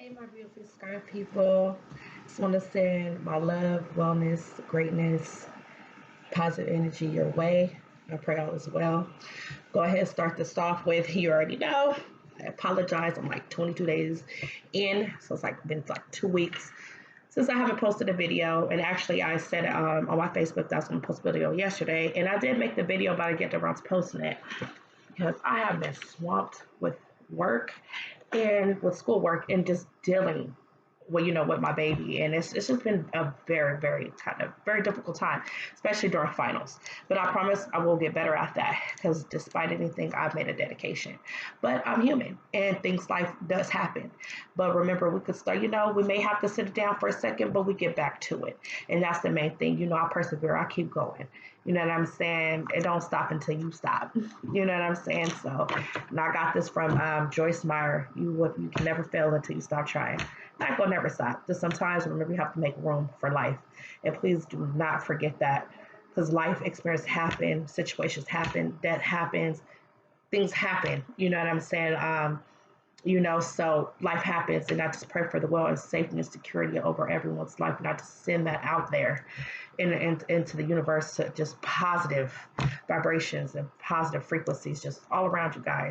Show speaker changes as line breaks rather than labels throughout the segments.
Hey, my beautiful sky people. Just want to send my love, wellness, greatness, positive energy your way. I pray all is well. Go ahead and start this off with you already know. I apologize. I'm like 22 days in, so it's like been like 2 weeks since I haven't posted a video. And actually, I said on my Facebook that I was going to post a video yesterday, and I did make the video, but I get around to posting it because I have been swamped with work and with schoolwork and just dealing with my baby. And it's just been a very kind of very difficult time, especially during finals. But I promise I will get better at that because despite anything, I've made a dedication. But I'm human and things life does happen. But remember, we could start, we may have to sit it down for a second, but we get back to it. And that's the main thing. I persevere, I keep going. You know what I'm saying? It don't stop until you stop. You know what I'm saying? So, and I got this from Joyce Meyer. You can never fail until you stop trying. Not gonna never stop. Just sometimes remember you have to make room for life, and please do not forget that because life experiences happen, situations happen, death happens, things happen. You know what I'm saying? So life happens, and I just pray for the well and safety and security over everyone's life, and I just send that out there into the universe to just positive vibrations and positive frequencies just all around you guys.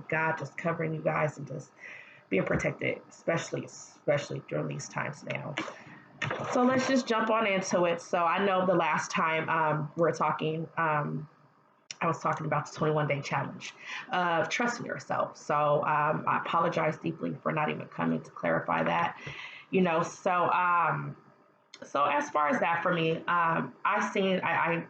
God just covering you guys and just being protected, especially during these times now. So let's just jump on into it. So I know the last time we are talking, I was talking about the 21-day challenge of trusting yourself. So I apologize deeply for not even coming to clarify that. So as far as that for me, I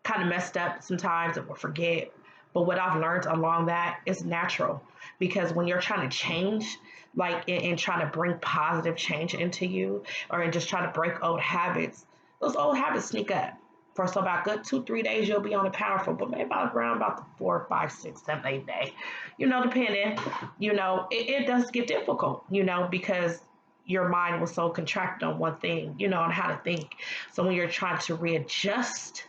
kind of messed up sometimes and will forget. But what I've learned along that is natural because when you're trying to change, like and trying to bring positive change into you, or just trying to break old habits, those old habits sneak up. For so about good 2-3 days, you'll be on it powerful, but maybe around about the 4, 5, 6, 7, 8 day, depending, it does get difficult, because your mind was so contracted on one thing, on how to think. So when you're trying to readjust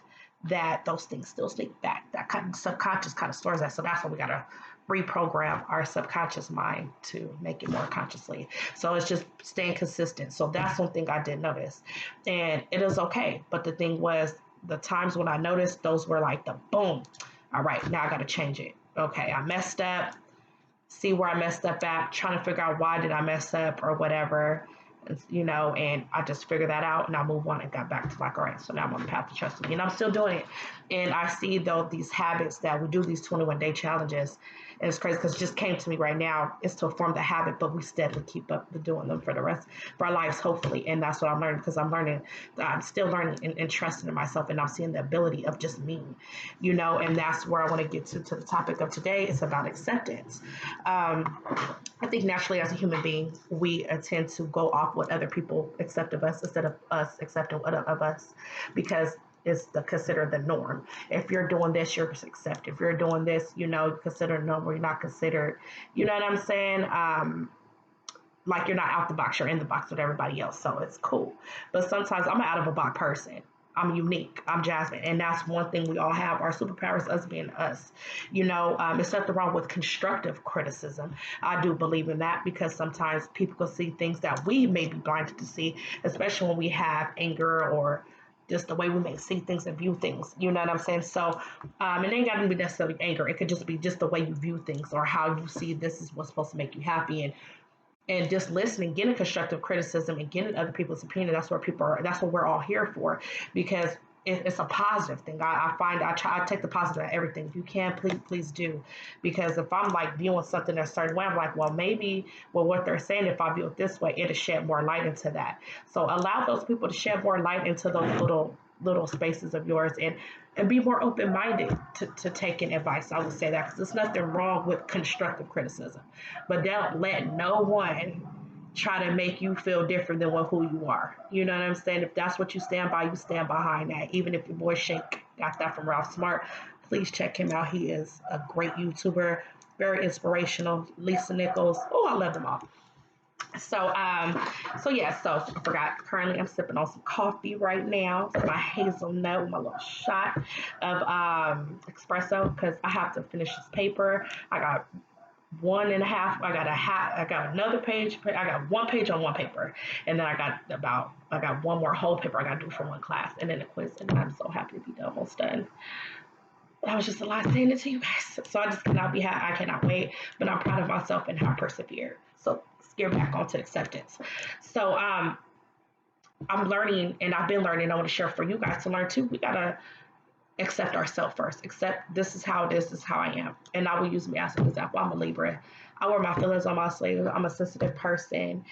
that, those things still sneak back. That kind of subconscious kind of stores that. So that's why we gotta reprogram our subconscious mind to make it more consciously. So it's just staying consistent. So that's one thing I did notice. And it is okay. But the thing was the times when I noticed those were like the boom. All right, now I gotta change it. Okay, I messed up. See where I messed up at, trying to figure out why did I mess up or whatever, and I just figured that out and I moved on and got back to like, all right, so now I'm on the path to trusting, and I'm still doing it. And I see though these habits that we do, these 21-day challenges, and it's crazy because it just came to me right now, is to form the habit, but we steadily keep up to doing them for the rest of our lives, hopefully. And that's what I'm learning, because I'm learning, I'm still learning and trusting in myself, and I'm seeing the ability of just me, and that's where I want to get to the topic of today. It's about acceptance. I think naturally as a human being, we tend to go off what other people accept of us instead of us accepting what of us, because it's considered the norm. If you're doing this, you're accepted. If you're doing this, considered normal. You're not considered. You know what I'm saying? Like you're not out the box, you're in the box with everybody else. So it's cool. But sometimes I'm an out of a box person. I'm unique. I'm Jasmine. And that's one thing we all have. Our superpower is us being us. There's nothing wrong with constructive criticism. I do believe in that because sometimes people can see things that we may be blinded to see, especially when we have anger or just the way we may see things and view things. You know what I'm saying? So it ain't got to be necessarily anger. It could just be just the way you view things or how you see this is what's supposed to make you happy. And just listening, getting constructive criticism and getting other people's opinion. That's what we're all here for, because it's a positive thing. I find I take the positive at everything. If you can, please do, because if I'm like viewing something a certain way, I'm like, well, maybe, what they're saying, if I view it this way, it'll shed more light into that. So allow those people to shed more light into those little spaces of yours, and be more open-minded to taking advice. I would say that because there's nothing wrong with constructive criticism, but don't let no one try to make you feel different than who you are. You know what I'm saying? If that's what you stand by, you stand behind that. Even if your boy Shake got that from Ralph Smart, please check him out. He is a great YouTuber, very inspirational. Lisa Nichols. Oh, I love them all. So I forgot. Currently, I'm sipping on some coffee right now. My hazelnut, my little shot of espresso, because I have to finish this paper. I got I got another page. I got one page on one paper, and then I got one more whole paper I got to do for one class, and then a quiz. And I'm so happy to be almost done. That was just a lot saying it to you guys. So I just cannot be happy. I cannot wait, but I'm proud of myself and how I persevered. So let's get back onto acceptance. So I'm learning, and I've been learning. I want to share for you guys to learn too. We gotta accept ourselves first. Accept this is how it is. This is how I am. And I will use me as an example. I'm a Libra. I wear my feelings on my sleeve. I'm a sensitive person,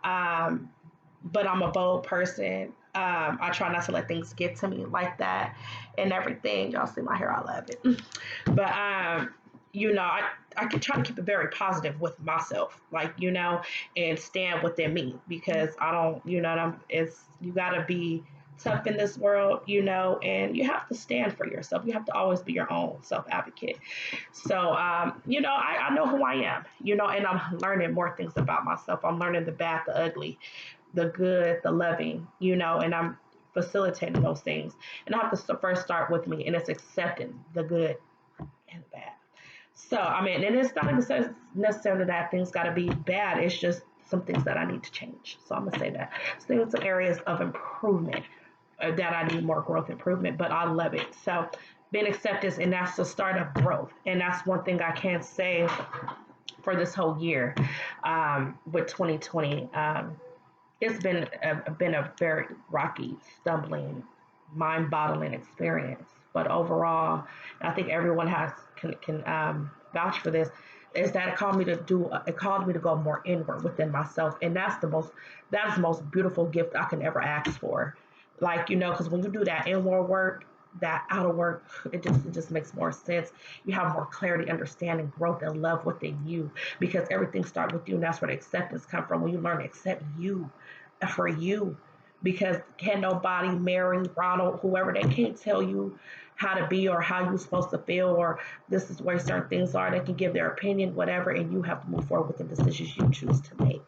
but I'm a bold person. I try not to let things get to me like that and everything. Y'all see my hair. I love it. But I can try to keep it very positive with myself, like, and stand within me because I don't, it's, you got to be tough in this world, and you have to stand for yourself. You have to always be your own self advocate. So, I know who I am, and I'm learning more things about myself. I'm learning the bad, the ugly, the good, the loving, and I'm facilitating those things. And I have to first start with me, and it's accepting the good and the bad. So, I mean, and it's not necessarily that things got to be bad. It's just some things that I need to change. So I'm going to say that. So some areas of improvement that I need more growth improvement, but I love it. So being acceptance, and that's the start of growth. And that's one thing I can say for this whole year with 2020. It's been a very rocky, stumbling, mind-boggling experience. But overall, I think everyone can vouch for this. Is that it called me to go more inward within myself, and that is the most beautiful gift I can ever ask for. Like, because when you do that inward work, that outer work, it just makes more sense. You have more clarity, understanding, growth, and love within you because everything starts with you, and that's where the acceptance comes from. When you learn to accept you for you, because can nobody, Mary, Ronald, whoever, they can't tell you how to be or how you're supposed to feel or this is where certain things are. They can give their opinion, whatever, and you have to move forward with the decisions you choose to make.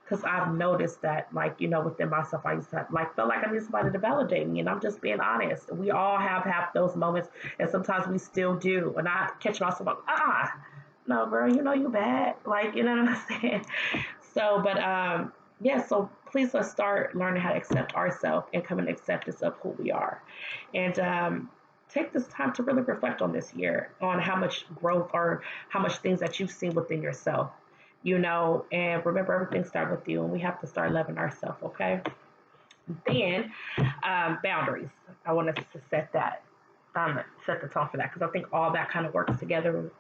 Because I've noticed that, like, within myself, I used to feel like I need somebody to validate me, and I'm just being honest. We all have those moments, and sometimes we still do. And I catch myself like, no, girl, you bad. Like, you know what I'm saying? So, but yeah, so please let's start learning how to accept ourselves and come in acceptance of who we are. And take this time to really reflect on this year, on how much growth or how much things that you've seen within yourself, and remember everything starts with you, and we have to start loving ourselves, okay? Then boundaries. I want us to set the tone for that because I think all that kind of works together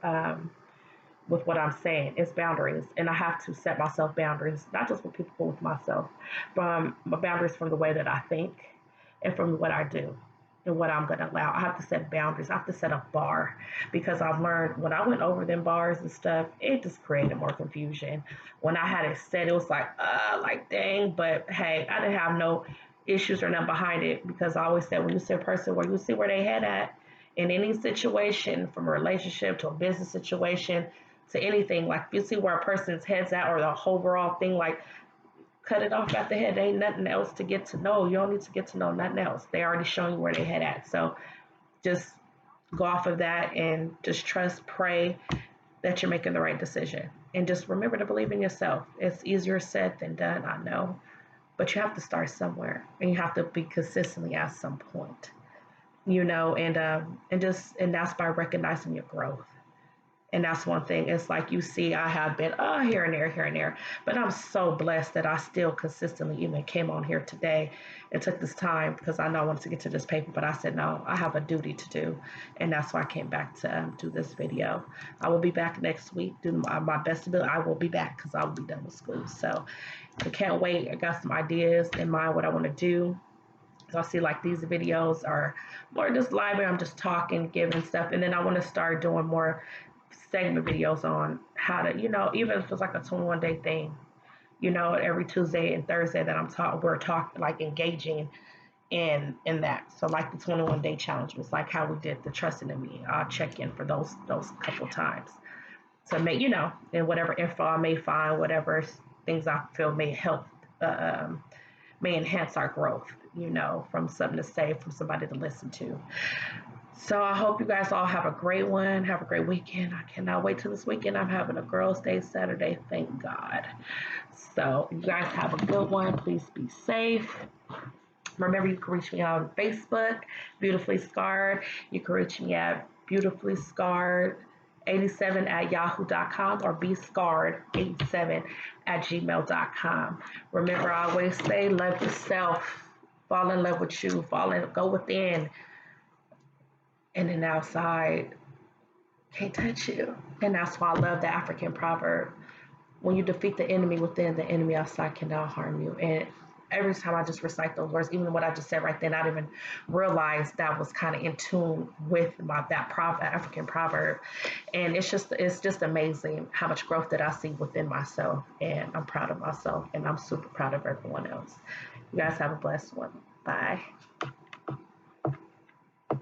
with what I'm saying is boundaries. And I have to set myself boundaries, not just with people, but with myself. From my boundaries from the way that I think and from what I do and what I'm going to allow. I have to set boundaries. I have to set a bar because I've learned when I went over them bars and stuff, it just created more confusion. When I had it set, it was like dang, but hey, I didn't have no issues or nothing behind it because I always said when you see a person where you see where they head at in any situation, from a relationship to a business situation to anything, like if you see where a person's head's at or the overall thing, like cut it off at the head. There ain't nothing else to get to know. You don't need to get to know nothing else. They already showing you where they head at. So just go off of that and just trust, pray that you're making the right decision. And just remember to believe in yourself. It's easier said than done, I know. But you have to start somewhere and you have to be consistently at some point. And that's by recognizing your growth. And that's one thing. It's like you see, I have been here and there. But I'm so blessed that I still consistently even came on here today and took this time because I know I wanted to get to this paper. But I said, no, I have a duty to do. And that's why I came back to do this video. I will be back next week, doing my best ability. I will be back because I will be done with school. So I can't wait. I got some ideas in mind what I want to do. So I see like these videos are more just live where I'm just talking, giving stuff. And then I want to start doing more segment videos on how to, even if it's like a 21-day thing, every Tuesday and Thursday that we're talking, like engaging in that. So like the 21-day challenge was like how we did the trusting in me. I'll check in for those couple times to make, and whatever info I may find, whatever things I feel may help, may enhance our growth, from something to say, from somebody to listen to. So I hope you guys all have a great one. Have a great weekend. I cannot wait till this weekend. I'm having a girls' day Saturday. Thank God. So you guys have a good one. Please be safe. Remember, you can reach me on Facebook, Beautifully Scarred. You can reach me at Beautifully Scarred 87 at yahoo.com or bscarred87 at gmail.com. Remember, I always say, love yourself, fall in love with you, go within, and then outside can't touch you. And that's why I love the African proverb. When you defeat the enemy within, the enemy outside cannot harm you. And every time I just recite those words, even what I just said right then, I didn't even realize that was kind of in tune with African proverb. And it's just amazing how much growth that I see within myself. And I'm proud of myself, and I'm super proud of everyone else. You guys have a blessed one. Bye.